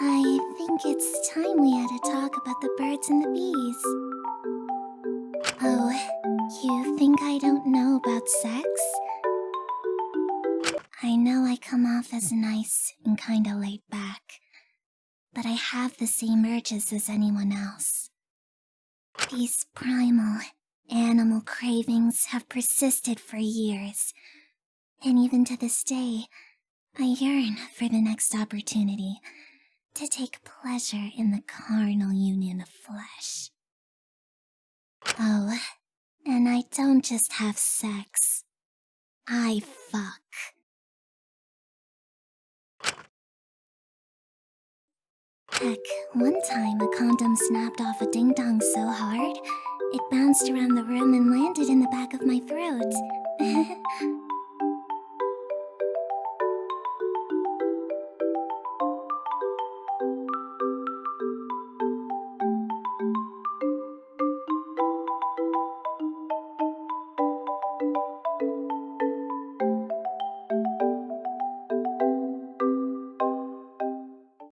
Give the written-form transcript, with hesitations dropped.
I think it's time we had a talk about the birds and the bees. Oh, you think I don't know about sex? I know I come off as nice and kinda laid back, but I have the same urges as anyone else. These primal, animal cravings have persisted for years, and even to this day, I yearn for the next opportunity to take pleasure in the carnal union of flesh. Oh, and I don't just have sex. I fuck. Heck, one time a condom snapped off a ding-dong so hard, it bounced around the room and landed in the back of my throat.